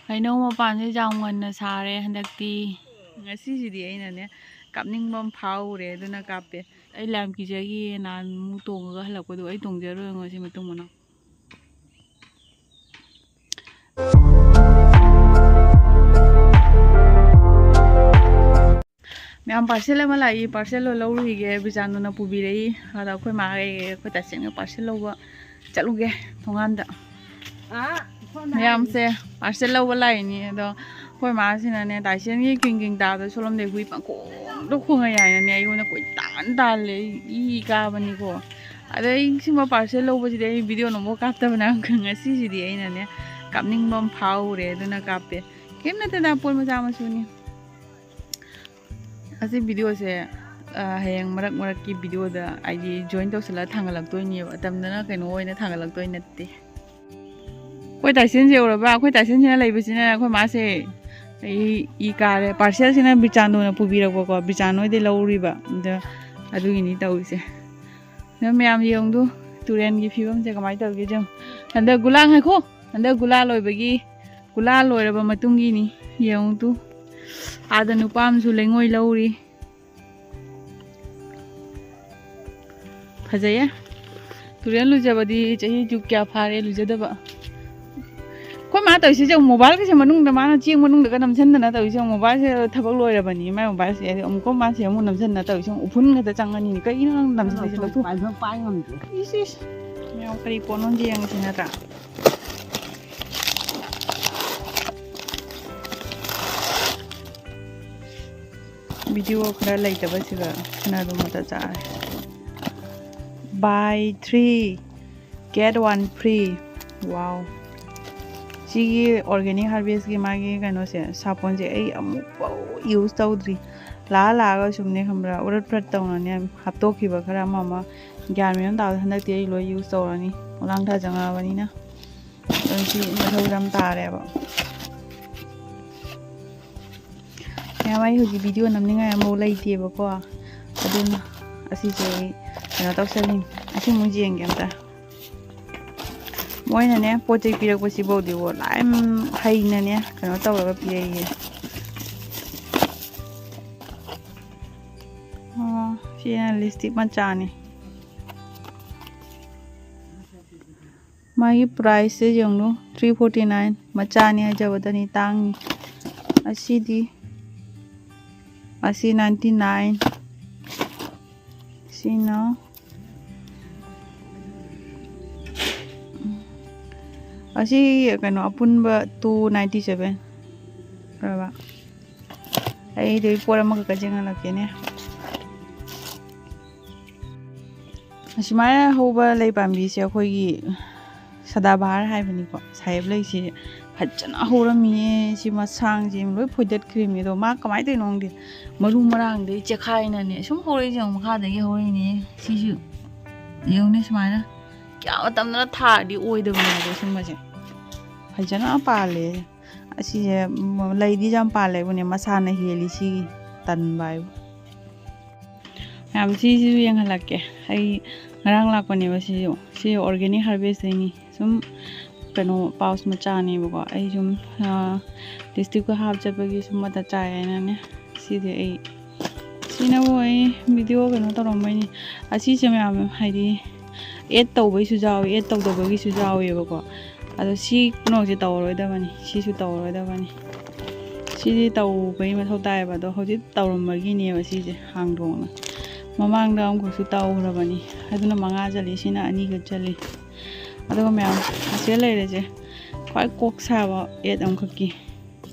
ꯍꯩꯅꯧ ꯃꯄꯥꯟꯁꯦ ꯌꯥꯝ ꯉꯟꯅ ꯁꯥꯔꯦ ꯍꯟꯗꯛꯇꯤ ꯉꯁꯤꯁꯤꯗꯤ ꯑꯩꯅꯅꯦ ꯀꯥꯞꯅꯤꯡꯕ ꯑꯃ ꯐꯥꯎꯔꯦ ꯑꯗꯨꯅ ꯀꯥꯞꯄꯦ ꯑꯩ ꯂꯥꯏꯝ ꯀꯤꯖꯒꯤ ꯅꯍꯥꯟꯃꯨꯛ ꯇꯣꯡꯉꯒ ꯍꯜꯂꯛꯄꯗꯣ ꯑꯩ ꯇꯣꯡꯖꯔꯣꯏ ꯉꯁꯤ ꯃꯇꯨꯡ ꯃꯅꯥꯎ ꯃꯌꯥꯝ ꯄꯥꯔꯁꯦꯜ ꯑꯃ ꯂꯥꯛꯏ ꯄꯥꯔꯁꯦꯜ ꯂꯧꯔꯨꯈꯤꯒꯦ ꯕꯤꯆꯥꯟꯗꯨꯅ ꯄꯨꯕꯤꯔꯛꯏ ꯑꯗ ꯑꯩꯈꯣꯏ ꯃꯥꯒ ꯑꯩꯈꯣꯏ ꯇꯥꯆꯦꯟꯒ ꯄꯥꯔꯁꯦꯜ ꯂꯧꯕ ꯆꯠꯂꯨꯒꯦ ꯊꯣꯡꯒꯥꯟꯗ ꯃꯌꯥꯝꯁꯦ ꯄꯥꯔꯁꯦꯜ ꯂꯧꯕ ꯂꯥꯛꯏꯅꯤ ꯑꯗꯣ ꯑꯩꯈꯣꯏ ꯃꯥꯁꯤꯅꯅꯦ ꯇꯥꯏꯁꯦꯟꯒꯤ ꯀꯤꯡ ꯇꯥꯕꯗ ꯁꯣꯂꯣꯝꯗꯩ ꯍꯨꯏ ꯄꯪꯈꯣꯡꯗ ꯈꯣꯡꯉꯩ ꯍꯥꯏꯅꯅꯦ ꯑꯩꯉꯣꯟꯗ ꯀꯣꯏꯇꯥꯟ ꯇꯥꯜꯂꯦ ꯏ ꯀꯥꯕꯅꯤꯀꯣ ꯑꯗ ꯑꯩ ꯁꯤꯒꯨꯝꯕ ꯄꯥꯔꯁꯦꯜ ꯂꯧꯕꯁꯤꯗꯤ ꯑꯩ ꯚꯤꯗꯤꯑꯣ ꯅꯝꯕ ꯀꯥꯞꯇꯕꯅ ꯉꯁꯤꯁꯤꯗꯤ ꯑꯩꯅꯅꯦ ꯀꯥꯞꯅꯤꯡꯕ ꯑꯃ ꯐꯥꯎꯔꯦ ꯑꯗꯨꯅ ꯀꯥꯞꯄꯦ ꯀꯩꯝ ꯅꯠꯇꯦꯗ ꯄꯣꯠ ꯃꯆꯥ ꯃꯁꯨꯅꯤ ꯑꯁꯤ ꯚꯤꯗꯤꯑꯣꯁꯦ ꯍꯌꯦꯡ ꯃꯔꯛꯀꯤ ꯚꯤꯗꯤꯑꯣꯗ ꯑꯩꯗꯤ ꯖꯣꯏꯟ ꯇꯧꯁꯜꯂꯒ ꯊꯥꯡꯒꯠꯂꯛꯇꯣꯏꯅꯦꯕ ꯃꯇꯝꯗꯅ ꯀꯩꯅꯣ ꯑꯣꯏꯅ ꯊꯥꯡꯒꯠꯂꯛꯇꯣꯏ ꯅꯠꯇꯦ ꯑꯩꯈꯣꯏ ꯇꯥꯏꯁꯦꯟꯁꯦ ꯌꯧꯔꯕ ꯑꯩꯈꯣꯏ ꯇꯥꯏꯁꯦꯟꯁꯤꯅ ꯂꯩꯕꯁꯤꯅ ꯑꯩꯈꯣꯏ ꯃꯥꯁꯦ ꯑꯩ ꯏ ꯀꯥꯔꯦ ꯄꯥꯔꯁꯦꯜꯁꯤꯅ ꯕꯤꯆꯥꯟꯗꯣꯅ ꯄꯨꯕꯤꯔꯛꯄꯀꯣ ꯕꯤꯆꯥꯟ ꯍꯣꯏꯗꯩ ꯂꯧꯔꯤꯕ ꯑꯗ ꯑꯗꯨꯒꯤꯅꯤ ꯇꯧꯔꯤꯁꯦ ꯑꯗ ꯃꯌꯥꯝ ꯌꯦꯡꯉꯨ ꯇꯨꯔꯦꯟꯒꯤ ꯐꯤꯕꯝꯁꯦ ꯀꯃꯥꯏꯅ ꯇꯧꯒꯦ ꯌꯦꯡꯉꯨ ꯍꯟꯗꯛ ꯒꯨꯂꯥ ꯉꯥꯏꯈꯣ ꯍꯟꯗꯛ ꯒꯨꯂꯥ ꯂꯣꯏꯕꯒꯤ ꯒꯨꯂꯥ ꯂꯣꯏꯔꯕ ꯃꯇꯨꯡꯒꯤꯅꯤ ꯌꯦꯡꯉꯨ ꯑꯥꯗ ꯅꯨꯄꯥ ꯑꯃꯁꯨ ꯂꯩꯉꯣꯏ ꯂꯧꯔꯤ ꯐꯖꯩꯌꯦ ꯇꯨꯔꯦꯟ ꯂꯨꯖꯕꯗꯤ ꯆꯍꯤ ꯖꯨꯛ ꯀꯌꯥ ꯐꯥꯔꯦ ꯂꯨꯖꯗꯕ ꯑꯩꯈꯣꯏ ꯃꯥ ꯇꯧꯔꯤꯁꯦ ꯃꯣꯕꯥꯏꯜꯒꯁꯦ ꯃꯅꯨꯡꯗ ꯃꯥꯅ ꯆꯦꯡ ꯃꯅꯨꯡꯗꯒ ꯅꯝꯁꯤꯟꯗꯅ ꯇꯧꯔꯤꯁꯦ ꯃꯣꯕꯥꯏꯜꯁꯦ ꯊꯕꯛ ꯂꯣꯏꯔꯕꯅꯤ ꯃꯥꯏ ꯃꯣꯕꯥꯏꯜꯁꯦ ꯑꯃꯨꯛꯀ ꯃꯥꯁꯦ ꯑꯃꯨꯛ ꯅꯝꯁꯤꯟꯅ ꯇꯧꯔꯤꯁꯦ ꯎꯐꯨꯟ ꯈꯛꯇ ꯆꯪꯉꯅꯤꯅꯦ ꯀꯩꯅꯣ ꯅꯪ ꯅꯝꯁꯤꯜꯂꯤꯁꯦ ꯂꯧꯊꯣꯛ ꯄꯥꯏ ꯉꯝꯗꯦ ꯏꯁ ꯃꯌꯥꯝ ꯀꯔꯤ ꯄꯣꯠꯅꯣ ꯌꯦꯡꯉꯁꯤ ꯅꯠꯇ꯭ꯔꯥ ꯚꯤꯗꯤꯑꯣ ꯈꯔ ꯂꯩꯇꯕꯁꯤꯒ ꯈꯟꯅꯗꯨ ꯑꯃꯇ ꯆꯥꯔꯦ buy 3 get 1 free ꯋꯥꯎ ꯁꯤꯒꯤ ꯑꯣꯔꯒꯥꯅꯤꯛ ꯍꯥꯔꯚꯦꯁꯀꯤ ꯃꯥꯒꯤ ꯀꯩꯅꯣꯁꯦ ꯁꯥꯄꯣꯟꯁꯦ ꯑꯩ ꯑꯃꯨꯛꯐꯥꯎ ꯌꯨꯁ ꯇꯧꯗ꯭ꯔꯤ ꯂꯥꯛꯑꯒ ꯁꯨꯝꯅꯦ ꯈꯪꯕ꯭ꯔꯥ ꯎꯔꯠ ꯐ꯭ꯔꯠ ꯇꯧꯅꯅꯦ ꯍꯥꯞꯇꯣꯛꯈꯤꯕ ꯈꯔ ꯑꯃ ꯒ꯭ꯌꯥꯟ ꯃꯦꯟ ꯇꯥꯕꯗ ꯍꯟꯗꯛꯇꯤ ꯑꯩ ꯂꯣꯏ ꯌꯨꯁ ꯇꯧꯔꯅꯤ ꯃꯂꯥꯡꯊꯥ ꯆꯪꯉꯛꯑꯕꯅꯤꯅ ꯑꯗꯨ ꯁꯤ ꯃꯊꯧ ꯌꯥꯝ ꯇꯥꯔꯦꯕ ꯃꯌꯥꯝ ꯑꯩ ꯍꯧꯖꯤꯛ ꯚꯤꯗꯤꯑꯣ ꯅꯝꯅꯤꯡꯉꯥꯏ ꯑꯃꯐꯥꯎ ꯂꯩꯇꯦꯕꯀꯣ ꯑꯗꯨꯅ ꯑꯁꯤꯁꯦ ꯑꯩ ꯀꯩꯅꯣ ꯇꯧꯁꯜꯂꯤꯅꯤ ꯑꯁꯤꯃꯨꯛ ꯌꯦꯡꯒꯦ ꯑꯝꯇ ꯃꯣꯏꯅꯅꯦ ꯄꯣꯠ ꯆꯩ ꯄꯤꯔꯛꯄꯁꯤꯐꯥꯎꯗꯤꯕꯣ ꯂꯥꯏꯝ ꯍꯩꯅꯅꯦ ꯀꯩꯅꯣ ꯇꯧꯔꯒ ꯄꯤꯔꯛꯏꯌꯦ ꯁꯤꯅ ꯂꯤꯞꯁꯇꯤꯛ ꯃꯆꯥꯅꯤ ꯃꯥꯒꯤ ꯄ꯭ꯔꯥꯏꯁꯁꯦ ꯌꯦꯡꯉꯨ 349 ꯃꯆꯥꯅꯤ ꯍꯥꯏꯖꯕꯗꯅꯤ ꯇꯥꯡꯉꯤ ꯑꯁꯤꯗꯤ ꯑꯁꯤ 99 ꯁꯤꯅ ꯑꯁꯤ ꯀꯩꯅꯣ ꯑꯄꯨꯟꯕ 297 ꯔꯕ ꯑꯩꯗꯤ ꯄꯣꯠ ꯑꯃꯈꯛꯀ ꯆꯦꯡꯍꯜꯂꯛꯀꯦꯅꯦ ꯑꯁꯨꯃꯥꯏꯅ ꯍꯧꯕ ꯂꯩ ꯄꯥꯝꯕꯤꯁꯦ ꯑꯩꯈꯣꯏꯒꯤ ꯁꯗꯥꯕꯍꯥꯔ ꯍꯥꯏꯕꯅꯤꯀꯣ ꯁꯥꯍꯦꯕ ꯂꯩꯁꯦ ꯐꯖꯅ ꯍꯧꯔꯝꯃꯤꯌꯦ ꯁꯤ ꯃꯁꯥꯡꯁꯦ ꯂꯣꯏ ꯐꯣꯏꯗꯠꯈ꯭ꯔꯤꯕꯅꯤ ꯑꯗꯣ ꯃꯥ ꯀꯃꯥꯏꯅ ꯇꯧꯔꯤꯅꯣ ꯈꯪꯗꯦ ꯃꯔꯨ ꯃꯔꯥꯡꯗꯩ ꯆꯦꯛꯈꯥꯏꯅꯅꯦ ꯁꯨꯝ ꯍꯧꯔꯛꯏꯁꯦ ꯃꯈꯥꯗꯒꯤ ꯍꯧꯔꯛꯏꯅꯦ ꯁꯤꯁꯨ ꯌꯦꯡꯉꯨꯅꯦ ꯁꯨꯃꯥꯏꯅ ꯀꯌꯥ ꯃꯇꯝꯗꯅ ꯊꯥꯔꯗꯤ ꯑꯣꯏꯗꯕꯅꯦꯕ ꯁꯨꯝꯕꯁꯦ ꯐꯖꯅ ꯄꯥꯜꯂꯦ ꯑꯁꯤꯁꯦ ꯂꯩꯗꯤ ꯌꯥꯝ ꯄꯥꯜꯂꯦꯕꯅꯦ ꯃꯁꯥꯅ ꯍꯦꯜꯂꯤ ꯁꯤꯒꯤ ꯇꯟꯕ ꯍꯥꯏꯕꯨ ꯃꯌꯥꯝ ꯁꯤꯁꯤꯁꯨ ꯌꯦꯡꯍꯜꯂꯛꯀꯦ ꯑꯩ ꯉꯔꯥꯡ ꯂꯥꯛꯄꯅꯦꯕ ꯁꯤꯁꯨ ꯁꯤ ꯑꯣꯔꯒꯥꯅꯤꯛ ꯍꯥꯔꯚꯦꯁꯇꯩꯅꯤ ꯁꯨꯝ ꯀꯩꯅꯣ ꯄꯥꯎꯁ ꯃꯆꯥꯅꯦꯕꯀꯣ ꯑꯩ ꯁꯨꯝ ꯂꯤꯞꯁꯇꯤꯛꯀ ꯍꯥꯞ ꯆꯠꯄꯒꯤ ꯁꯨꯝ ꯃꯇ ꯆꯥꯏ ꯍꯥꯏꯅꯅꯦ ꯁꯤꯗꯤ ꯑꯩ ꯁꯤꯅꯕꯨ ꯑꯩ ꯚꯤꯗꯤꯑꯣ ꯀꯩꯅꯣ ꯇꯧꯔꯝꯕꯩꯅꯤ ꯑꯁꯤꯁꯦ ꯃꯌꯥꯝ ꯍꯥꯏꯗꯤ ꯑꯦꯗ ꯇꯧꯕꯩꯁꯨ ꯌꯥꯎꯋꯤ ꯑꯦꯗ ꯇꯧꯗꯕꯒꯤꯁꯨ ꯌꯥꯎꯋꯦꯕꯀꯣ ꯑꯗꯣ ꯁꯤ ꯀꯩꯅꯣꯁꯦ ꯇꯧꯔꯔꯣꯏꯗꯕꯅꯤ ꯁꯤꯁꯨ ꯇꯧꯔꯔꯣꯏꯗꯕꯅꯤ ꯁꯤꯗꯤ ꯇꯧꯕꯒꯤ ꯃꯊꯧ ꯇꯥꯏꯌꯦꯕ ꯑꯗꯣ ꯍꯧꯖꯤꯛ ꯇꯧꯔꯝꯕꯒꯤꯅꯦꯕ ꯁꯤꯁꯦ ꯍꯥꯡꯗꯣꯛꯅ ꯃꯃꯥꯡꯗ ꯑꯃꯨꯛꯈꯛꯁꯨ ꯇꯧꯈ꯭ꯔꯕꯅꯤ ꯑꯗꯨꯅ 5 ꯆꯠꯂꯤ ꯁꯤꯅ 2ꯈꯛ ꯆꯠꯂꯤ ꯑꯗꯨꯒ ꯃꯌꯥꯝ ꯑꯁꯤꯗ ꯂꯩꯔꯤꯁꯦ ꯈ꯭ꯋꯥꯏ ꯀꯣꯛ ꯁꯥꯕ ꯑꯦꯗ ꯑꯃꯈꯛꯀꯤ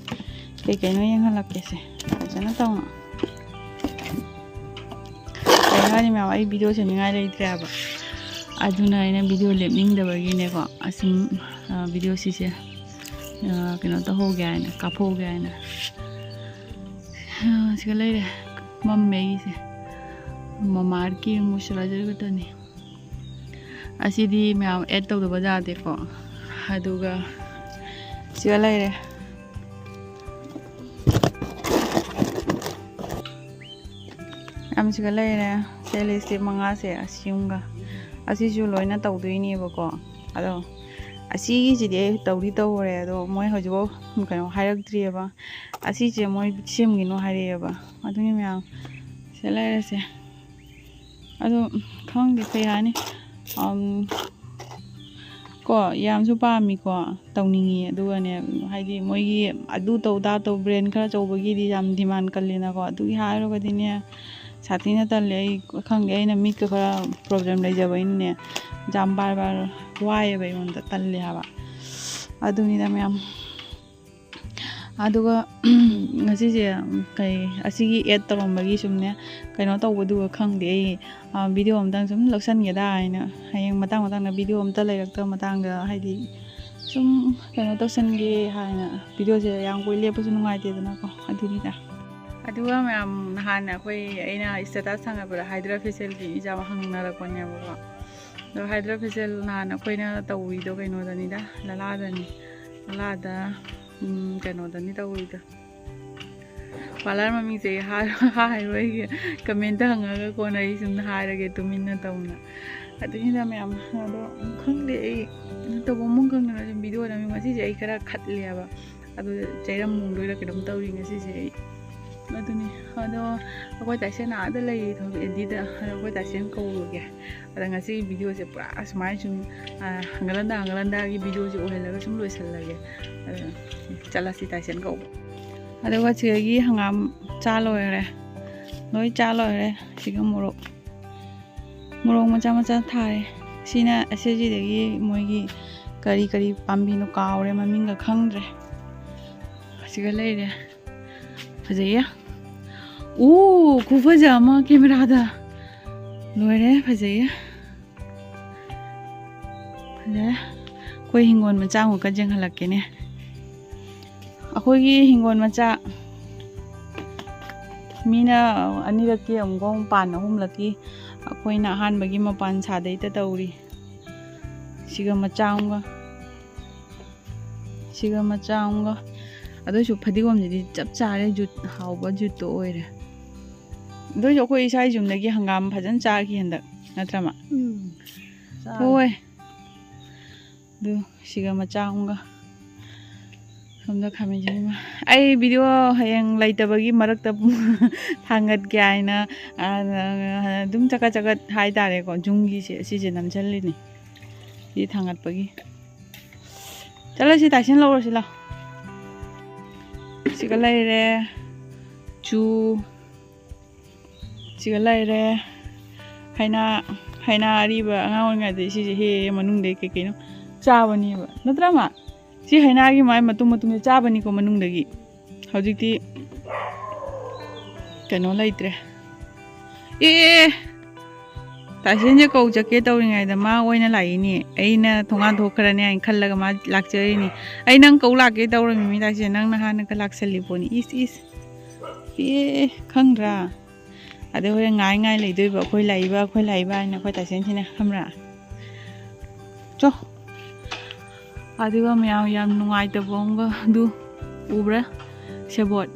ꯀꯩꯀꯩꯅꯣ ꯌꯦꯡꯍꯜꯂꯛꯀꯦꯁꯦ ꯐꯖꯅ ꯇꯧꯅ ꯀꯩꯅꯣ ꯍꯥꯏꯗꯤ ꯃꯌꯥꯝ ꯑꯩ ꯚꯤꯗꯤꯑꯣ ꯁꯦꯝꯅꯤꯡꯉꯥꯏ ꯂꯩꯇ꯭ꯔꯦ ꯍꯥꯏꯕ ꯑꯗꯨꯅ ꯑꯩꯅ ꯚꯤꯗꯤꯑꯣ ꯂꯦꯞꯅꯤꯡꯗꯕꯒꯤꯅꯦꯀꯣ ꯑꯁꯨꯝ ꯚꯤꯗꯤꯑꯣ ꯁꯤꯁꯦ ꯀꯩꯅꯣ ꯇꯧꯍꯧꯒꯦ ꯍꯥꯏꯅ ꯀꯥꯞꯍꯧꯒꯦ ꯍꯥꯏꯅ ꯁꯤꯒ ꯂꯩꯔꯦ ꯃꯝꯃꯦ ꯑꯩꯒꯤꯁꯦ ꯃꯃꯥꯑꯥꯔꯊꯀꯤ ꯃꯣꯏꯆꯔꯥꯏꯖꯔ ꯈꯛꯇꯅꯤ ꯑꯁꯤꯗꯤ ꯃꯌꯥꯝ ꯑꯦꯗ ꯇꯧꯗꯕ ꯌꯥꯗꯦꯀꯣ ꯑꯗꯨꯒ ꯁꯤꯒ ꯂꯩꯔꯦ ꯁꯤꯒ ꯂꯩꯔꯦ ꯁꯤ ꯂꯤꯞꯁꯇꯤꯛ 5ꯁꯦ ꯑꯁꯤꯒ ꯑꯁꯤꯁꯨ ꯂꯣꯏꯅ ꯇꯧꯗꯣꯏꯅꯦꯕꯀꯣ ꯑꯗꯣ ꯑꯁꯤꯒꯤꯁꯤꯗꯤ ꯇꯧꯗꯤ ꯇꯧꯔꯦ ꯑꯗꯣ ꯃꯣꯏ ꯍꯧꯖꯤꯛꯐꯥꯎ ꯀꯩꯅꯣ ꯍꯥꯏꯔꯛꯇ꯭ꯔꯤꯑꯕ ꯑꯁꯤꯁꯦ ꯃꯣꯏ ꯁꯦꯝꯒꯤꯅꯣ ꯍꯥꯏꯔꯛꯑꯦꯕ ꯑꯗꯨꯅꯤ ꯃꯌꯥꯝ ꯁꯤ ꯂꯩꯔꯁꯦ ꯑꯗꯣ ꯈꯪꯗꯦ ꯀꯩ ꯍꯥꯏꯅꯤ ꯀꯣ ꯌꯥꯝꯁꯨ ꯄꯥꯝꯃꯤꯀꯣ ꯇꯧꯅꯤꯡꯉꯤ ꯑꯗꯨꯒꯅꯦ ꯍꯥꯏꯗꯤ ꯃꯣꯏꯒꯤ ꯑꯗꯨ ꯇꯧ ꯗꯥ ꯇꯧ ꯕ꯭ꯔꯦꯟ ꯈꯔ ꯑꯆꯧꯕꯒꯤꯗꯤ ꯌꯥꯝ ꯗꯤꯃꯥꯟ ꯀꯜꯂꯤꯅꯀꯣ ꯑꯗꯨꯒꯤ ꯍꯥꯏꯔꯨꯔꯒꯗꯤꯅꯦ ꯁꯥꯊꯤꯅ ꯇꯜꯂꯦ ꯑꯩ ꯈꯪꯗꯦ ꯑꯩꯅ ꯃꯤꯠꯀ ꯈꯔ ꯄ꯭ꯔꯣꯕ꯭ꯂꯦꯝ ꯂꯩꯖꯕꯩꯅꯅꯦ ꯌꯥꯝ ꯕꯥꯔ ꯋꯥꯏꯑꯦꯕ ꯑꯩꯉꯣꯟꯗ ꯇꯜꯂꯦ ꯍꯥꯏꯕ ꯑꯗꯨꯅꯤꯗ ꯃꯌꯥꯝ ꯑꯗꯨꯒ ꯉꯁꯤꯁꯦ ꯀꯩ ꯑꯁꯤꯒꯤ ꯑꯦꯗ ꯇꯧꯔꯝꯕꯒꯤ ꯁꯨꯝꯅꯦ ꯀꯩꯅꯣ ꯇꯧꯕꯗꯨꯒ ꯈꯪꯗꯦ ꯑꯩ ꯚꯤꯗꯤꯑꯣ ꯑꯃꯇꯪ ꯁꯨꯝ ꯂꯧꯁꯟꯒꯦꯗ ꯍꯥꯏꯅ ꯍꯌꯦꯡ ꯃꯇꯥꯡꯗ ꯚꯤꯗꯤꯑꯣ ꯑꯝꯇ ꯂꯩꯔꯛꯇꯕ ꯃꯇꯥꯡꯗ ꯍꯥꯏꯗꯤ ꯁꯨꯝ ꯀꯩꯅꯣ ꯇꯧꯁꯟꯒꯦ ꯍꯥꯏꯅ ꯚꯤꯗꯤꯑꯣꯁꯦ ꯌꯥꯝ ꯀꯨꯏ ꯂꯦꯞꯄꯁꯨ ꯅꯨꯡꯉꯥꯏꯇꯦꯗꯅꯀꯣ ꯑꯗꯨꯅꯤꯗ ꯑꯗꯨꯒ ꯃꯌꯥꯝ ꯅꯍꯥꯟ ꯑꯩꯅ ꯏꯁꯇꯦꯇꯁ ꯊꯥꯒꯠꯄꯗ ꯍꯥꯏꯗ꯭ꯔꯥ ꯐꯦꯁꯤꯌꯦꯜꯒꯤ ꯏꯖꯥꯝ ꯍꯪꯅꯔꯛꯄꯅꯦꯕꯀꯣ ꯑꯗꯣ ꯍꯥꯏꯗ꯭ꯔꯥ ꯐꯦꯁꯤꯌꯦꯜ ꯅꯍꯥꯟ ꯑꯩꯈꯣꯏꯅ ꯇꯧꯔꯤꯗꯣ ꯀꯩꯅꯣꯗꯅꯤꯗ ꯂꯂꯥꯗ ꯀꯩꯅꯣꯗꯅꯤ ꯇꯧꯔꯤꯗꯣ ꯄꯥꯔꯂꯔ ꯃꯃꯤꯡꯁꯦ ꯍꯥꯏꯔꯣꯏꯒꯦ ꯀꯃꯦꯟꯇ ꯍꯪꯉꯒ ꯀꯣꯟꯅ ꯑꯩ ꯁꯨꯝ ꯍꯥꯏꯔꯒꯦ ꯇꯨꯃꯤꯟꯅ ꯇꯧꯅ ꯑꯗꯨꯅꯤꯗ ꯃꯌꯥꯝ ꯑꯗꯣ ꯈꯪꯗꯦ ꯑꯩ ꯇꯧꯐꯝ ꯈꯪꯗꯅ ꯁꯨꯝ ꯚꯤꯗꯤꯑꯣ ꯅꯝꯃꯤ ꯉꯁꯤꯁꯦ ꯑꯩ ꯈꯔ ꯈꯠꯂꯦꯕ ꯑꯗꯨ ꯆꯩꯔꯝ ꯃꯨꯡꯗꯣꯏꯔꯥ ꯀꯩꯅꯣꯝ ꯇꯧꯔꯤ ꯉꯁꯤꯁꯦ ꯑꯩ ꯑꯗꯨꯅꯤ ꯑꯗꯣ ꯑꯩꯈꯣꯏ ꯇꯥꯏꯁꯦꯟ ꯑꯥꯗ ꯂꯩꯔꯤ ꯊꯕꯛ ꯑꯦꯟꯗꯤꯗ ꯑꯗꯣ ꯑꯩꯈꯣꯏ ꯇꯥꯏꯁꯦꯟ ꯀꯧꯔꯨꯒꯦ ꯑꯗ ꯉꯁꯤꯒꯤ ꯚꯤꯗꯤꯑꯣꯁꯦ ꯄꯨꯔꯥ ꯁꯨꯃꯥꯏꯅ ꯁꯨꯝ ꯍꯪꯒꯠ-ꯍꯟꯗꯥꯒꯤ ꯚꯤꯗꯤꯑꯣꯁꯦ ꯑꯣꯏꯍꯜꯂꯒ ꯁꯨꯝ ꯂꯣꯏꯁꯤꯜꯂꯒꯦ ꯑꯗ ꯆꯠꯂꯁꯤ ꯇꯥꯏꯁꯦꯟ ꯀꯧꯕ ꯑꯗꯨꯒ ꯁꯤꯗꯒꯤ ꯍꯪꯒꯥꯝ ꯆꯥ ꯂꯣꯏꯔꯦ ꯂꯣꯏ ꯆꯥ ꯂꯣꯏꯔꯦ ꯁꯤꯒ ꯃꯣꯔꯣꯛ ꯃꯆꯥ ꯃꯆꯥ ꯊꯥꯔꯦ ꯁꯤꯅ ꯑꯁꯤꯗꯒꯤ ꯃꯣꯏꯒꯤ ꯀꯔꯤ ꯄꯥꯝꯕꯤꯅꯣ ꯀꯥꯎꯔꯦ ꯃꯃꯤꯡꯒ ꯈꯪꯗ꯭ꯔꯦ ꯑꯁꯤꯒ ꯂꯩꯔꯦ ꯐꯖꯩꯌꯦ ꯈꯨꯐꯖ ꯑꯃ ꯀꯦꯃꯦꯔꯥꯗ ꯂꯣꯏꯔꯦ ꯐꯖꯩꯌꯦ ꯑꯩꯈꯣꯏ ꯍꯤꯡꯒꯣꯜ ꯃꯆꯥ ꯑꯃꯨꯛꯀ ꯌꯦꯡꯍꯜꯂꯛꯀꯦꯅꯦ ꯑꯩꯈꯣꯏꯒꯤ ꯍꯤꯡꯒꯣꯜ ꯃꯆꯥ ꯃꯤꯅ ꯑꯅꯤꯔꯛꯀꯤ ꯑꯃꯨꯛ ꯄꯥꯟ ꯑꯍꯨꯝꯂꯛꯀꯤ ꯑꯩꯈꯣꯏꯅ ꯑꯍꯥꯟꯕꯒꯤ ꯃꯄꯥꯟ ꯁꯥꯗꯩꯇ ꯇꯧꯔꯤ ꯁꯤꯒ ꯃꯆꯥ ꯑꯃꯒ ꯑꯗꯨꯏꯁꯨ ꯐꯗꯤꯒꯣꯝꯁꯤꯗꯤ ꯆꯞ ꯆꯥꯔꯦ ꯖꯨꯠ ꯍꯥꯎꯕ ꯖꯨꯠꯇꯣ ꯑꯣꯏꯔꯦ ꯑꯗꯨꯏꯁꯨ ꯑꯩꯈꯣꯏ ꯏꯁꯥ ꯌꯨꯝꯗꯒꯤ ꯍꯪꯒꯥꯝ ꯐꯖꯅ ꯆꯥꯈꯤ ꯍꯟꯗꯛ ꯅꯠꯇ꯭ꯔꯃ ꯍꯣꯏ ꯑꯗꯨ ꯁꯤꯒ ꯃꯆꯥ ꯑꯃꯒ ꯁꯣꯝꯗ ꯈꯥꯃꯦꯟꯁꯤꯟ ꯑꯩ ꯚꯤꯗꯤꯑꯣ ꯍꯌꯦꯡ ꯂꯩꯇꯕꯒꯤ ꯃꯔꯛꯇ ꯊꯥꯡꯒꯠꯀꯦ ꯍꯥꯏꯅ ꯑꯗꯨꯝ ꯆꯀꯠ ꯍꯥꯏꯇꯥꯔꯦꯀꯣ ꯖꯨꯝꯒꯤꯁꯦ ꯁꯤꯁꯦ ꯅꯝꯁꯤꯜꯂꯤꯅꯤ ꯁꯤ ꯊꯥꯡꯒꯠꯄꯒꯤ ꯆꯠꯂꯁꯤ ꯇꯥꯏꯁꯦꯟ ꯂꯧꯔꯁꯤ ꯂꯥꯎ ꯁꯤꯒ ꯂꯩꯔꯦ ꯁꯤꯒ ꯂꯩꯔꯦ ꯍꯩꯅꯥ ꯑꯔꯤꯕ ꯑꯉꯥꯡ ꯑꯣꯏꯔꯤꯉꯩꯗ ꯁꯤꯁꯦ ꯍꯦꯛ ꯃꯅꯨꯡꯗꯒꯤ ꯀꯩꯀꯩꯅꯣ ꯆꯥꯕꯅꯦꯕ ꯅꯠꯇ꯭ꯔꯃ ꯁꯤ ꯍꯩꯅꯥꯒꯤ ꯃꯥꯏ ꯃꯇꯨꯡꯗ ꯆꯥꯕꯅꯤꯀꯣ ꯃꯅꯨꯡꯗꯒꯤ ꯍꯧꯖꯤꯛꯇꯤ ꯀꯩꯅꯣ ꯂꯩꯇ꯭ꯔꯦ ꯇꯥꯏꯁꯦꯟꯁꯦ ꯀꯧ ꯆꯠꯀꯦ ꯇꯧꯔꯤꯉꯩꯗ ꯃꯥ ꯑꯣꯏꯅ ꯂꯥꯛꯏꯅꯦ ꯑꯩꯅ ꯊꯣꯡꯒꯥꯟ ꯊꯣꯛꯈ꯭ꯔꯅꯤ ꯍꯥꯏꯅ ꯈꯜꯂꯒ ꯃꯥ ꯂꯥꯛꯆꯔꯤꯅꯤ ꯑꯩ ꯅꯪ ꯀꯧ ꯂꯥꯛꯀꯦ ꯇꯧꯔꯝꯃꯤꯃꯤ ꯇꯥꯏꯁꯦꯟ ꯅꯪꯅ ꯍꯥꯟꯅꯒ ꯂꯥꯛꯁꯜꯂꯤ ꯄꯣꯠꯅꯤ ꯈꯪꯗ꯭ꯔꯥ ꯑꯗꯩ ꯍꯣꯔꯦꯟ ꯉꯥꯏ ꯂꯩꯗꯣꯏꯕ ꯑꯩꯈꯣꯏ ꯂꯥꯛꯏꯕ ꯍꯥꯏꯅ ꯑꯩꯈꯣꯏ ꯇꯥꯏꯁꯦꯟꯁꯤꯅ ꯈꯪꯕ꯭ꯔꯥ ꯆꯣ ꯑꯗꯨꯒ ꯃꯌꯥꯝ ꯌꯥꯝ ꯅꯨꯡꯉꯥꯏꯇꯕ ꯑꯃꯒ ꯑꯗꯨ ꯎꯕ꯭ꯔꯥ ꯁꯦꯕꯣꯠ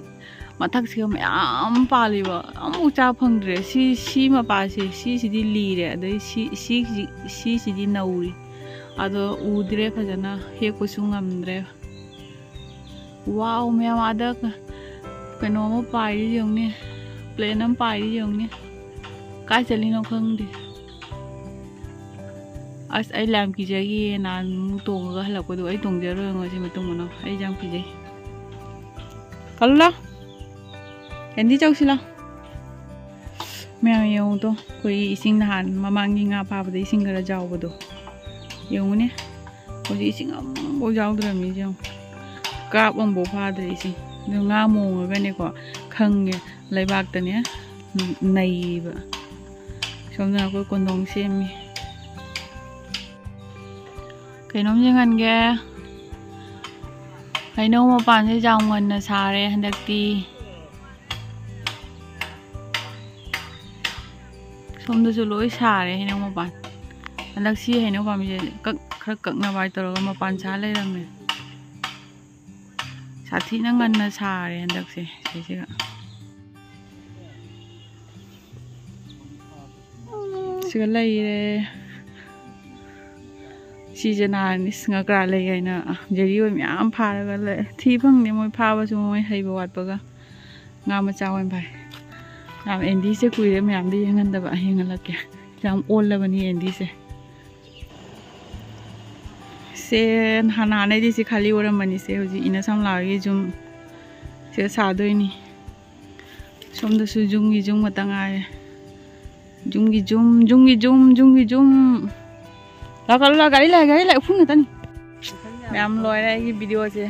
ꯃꯊꯛꯁꯤꯒ ꯃꯌꯥꯝ ꯄꯥꯜꯂꯤꯕ ꯑꯃꯨꯛ ꯆꯥ ꯐꯪꯗ꯭ꯔꯦ ꯁꯤ ꯃꯄꯥꯁꯦ ꯁꯤꯁꯤꯗꯤ ꯂꯤꯔꯦ ꯑꯗꯩ ꯁꯤꯁꯤꯗꯤ ꯅꯧꯔꯤ ꯑꯗꯣ ꯎꯗ꯭ꯔꯦ ꯐꯖꯅ ꯍꯦꯛꯄꯁꯨ ꯉꯝꯗ꯭ꯔꯦ ꯋꯥꯎ ꯃꯌꯥꯝ ꯑꯗ ꯀꯩꯅꯣꯝꯃ ꯄꯥꯏꯔꯤ ꯌꯦꯡꯎꯅꯦ ꯄ꯭ꯂꯦꯟ ꯑꯃ ꯄꯥꯏꯔꯤ ꯌꯦꯡꯎꯅꯦ ꯀꯥꯏ ꯆꯠꯂꯤꯅꯣ ꯈꯪꯗꯦ ꯑꯁ ꯑꯩ ꯌꯥꯝ ꯀꯤꯖꯈꯤꯌꯦ ꯅꯍꯥꯟ ꯇꯣꯡꯉꯒ ꯍꯜꯂꯛꯄꯗꯣ ꯑꯩ ꯇꯣꯡꯖꯔꯣꯏ ꯉꯁꯤ ꯃꯇꯨꯡ ꯃꯅꯥꯎ ꯑꯩ ꯌꯥꯝ ꯀꯤꯖꯩ ꯀꯜꯂꯨ ꯂꯥꯎ ꯀꯦꯟꯗꯤ ꯆꯧꯁꯤ ꯂꯥꯎ ꯃꯌꯥꯝ ꯌꯦꯡꯉꯨꯗꯣ ꯑꯩꯈꯣꯏ ꯏꯁꯤꯡ ꯅꯍꯥꯟ ꯃꯃꯥꯡꯒꯤ ꯉꯥ ꯐꯥꯕꯗ ꯏꯁꯤꯡ ꯈꯔ ꯆꯥꯎꯕꯗꯣ ꯌꯦꯡꯉꯨꯅꯦ ꯍꯧꯖꯤꯛ ꯏꯁꯤꯡ ꯑꯃꯐꯥꯎ ꯌꯥꯎꯗ꯭ꯔꯕꯅꯤ ꯌꯦꯡꯉꯨ ꯀꯥꯞ ꯑꯃꯐꯥꯎ ꯐꯥꯗ꯭ꯔꯦ ꯏꯁꯤꯡ ꯑꯗꯨ ꯉꯥ ꯃꯣꯡꯉꯒꯅꯦꯀꯣ ꯈꯪꯉꯦ ꯂꯩꯕꯥꯛꯇꯅꯦ ꯅꯩꯕ ꯁꯣꯝꯗꯅ ꯑꯩꯈꯣꯏ ꯀꯣꯟꯗꯣꯡ ꯁꯦꯝꯃꯤ ꯀꯩꯅꯣꯝ ꯌꯦꯡꯍꯟꯒꯦ ꯍꯩꯅꯧ ꯃꯄꯥꯟꯁꯦ ꯌꯥꯝ ꯉꯟꯅ ꯁꯥꯔꯦ ꯍꯟꯗꯛꯇꯤ ꯁꯣꯝꯗꯁꯨ ꯂꯣꯏ ꯁꯥꯔꯦ ꯍꯩꯅꯧ ꯃꯄꯥꯟ ꯍꯟꯗꯛ ꯁꯤ ꯍꯩꯅꯧ ꯄꯥꯝꯕꯤꯁꯦ ꯈꯔ ꯀꯛꯅꯕ ꯍꯥꯏ ꯇꯧꯔꯒ ꯃꯄꯥꯟ ꯁꯥ ꯂꯩꯔꯝꯃꯦ ꯁꯥꯊꯤꯅ ꯉꯟꯅ ꯁꯥꯔꯦ ꯍꯟꯗꯛꯁꯦ ꯁꯤꯁꯤꯒ ꯁꯤꯒ ꯂꯩꯔꯦ ꯁꯤꯁꯦ ꯅꯍꯥꯟ ꯉꯀ꯭ꯔꯥ ꯂꯩ ꯍꯥꯏꯅ ꯖꯦꯔꯤꯑꯣꯏ ꯃꯌꯥꯝ ꯐꯥꯔꯒ ꯂꯩ ꯊꯤ ꯐꯪꯗꯦ ꯃꯣꯏ ꯐꯥꯕꯁꯨ ꯃꯣꯏ ꯍꯩꯕ ꯋꯥꯠꯄꯒ ꯉꯥ ꯃꯆꯥ ꯑꯣꯏꯅ ꯐꯥꯏ ꯌꯥꯝ ꯑꯦꯟꯗꯤꯁꯦ ꯀꯨꯏꯔꯦ ꯃꯌꯥꯝꯗ ꯌꯦꯡꯍꯟꯗꯕ ꯌꯦꯡꯍꯜꯂꯛꯀꯦ ꯌꯥꯝ ꯑꯣꯜꯂꯕꯅꯤ ꯑꯦꯟꯗꯤꯁꯦ ꯁꯦ ꯍꯥꯟꯅꯩꯗꯤ ꯁꯤ ꯈꯥꯂꯤ ꯑꯣꯏꯔꯝꯕꯅꯤꯁꯦ ꯍꯧꯖꯤꯛ ꯏꯅ ꯁꯝ ꯂꯥꯎꯔꯒꯤ ꯖꯨꯝ ꯁꯤꯗ ꯁꯥꯗꯣꯏꯅꯤ ꯁꯣꯝꯗꯁꯨ ꯖꯨꯝꯒꯤ ꯖꯨꯝ ꯉꯥꯛꯇ ꯉꯥꯏꯔꯦ ꯖꯨꯝꯒꯤ ꯖꯨꯝ ꯖꯨꯝꯒꯤ ꯖꯨꯝ ꯖꯨꯝꯒꯤ ꯖꯨꯝ ꯂꯥꯛ ꯒꯥꯔꯤ ꯂꯥꯛꯑꯦ ꯎꯐꯨꯟ ꯉꯥꯛꯇꯅꯤ ꯃꯌꯥꯝ ꯂꯣꯏꯔꯦ ꯑꯩꯒꯤ ꯚꯤꯗꯤꯑꯣꯁꯦ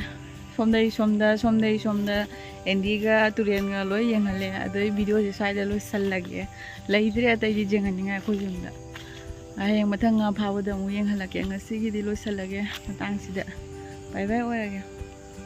ꯁꯣꯝꯗꯩ ꯁꯣꯝꯗ ꯑꯦꯟꯗꯤꯒ ꯇꯨꯔꯦꯟꯒ ꯂꯣꯏ ꯌꯦꯡꯍꯜꯂꯦ ꯑꯗꯨꯗꯩ ꯚꯤꯗꯤꯑꯣꯁꯦ ꯁ꯭ꯋꯥꯏꯗ ꯂꯣꯏꯁꯜꯂꯒꯦ ꯂꯩꯇ꯭ꯔꯦ ꯑꯇꯩꯗꯤ ꯌꯦꯡꯍꯟꯅꯤꯡꯉꯥꯏ ꯑꯩꯈꯣꯏ ꯌꯨꯝꯗ ꯍꯌꯦꯡ ꯃꯊꯪ ꯉꯥ ꯐꯥꯕꯗ ꯑꯃꯨꯛ ꯌꯦꯡꯍꯜꯂꯛꯀꯦ ꯉꯁꯤꯒꯤꯗꯤ ꯂꯣꯏꯁꯜꯂꯒꯦ ꯃꯇꯥꯡꯁꯤꯗ ꯕꯥꯏ ꯕꯥꯏ ꯑꯣꯏꯔꯒꯦ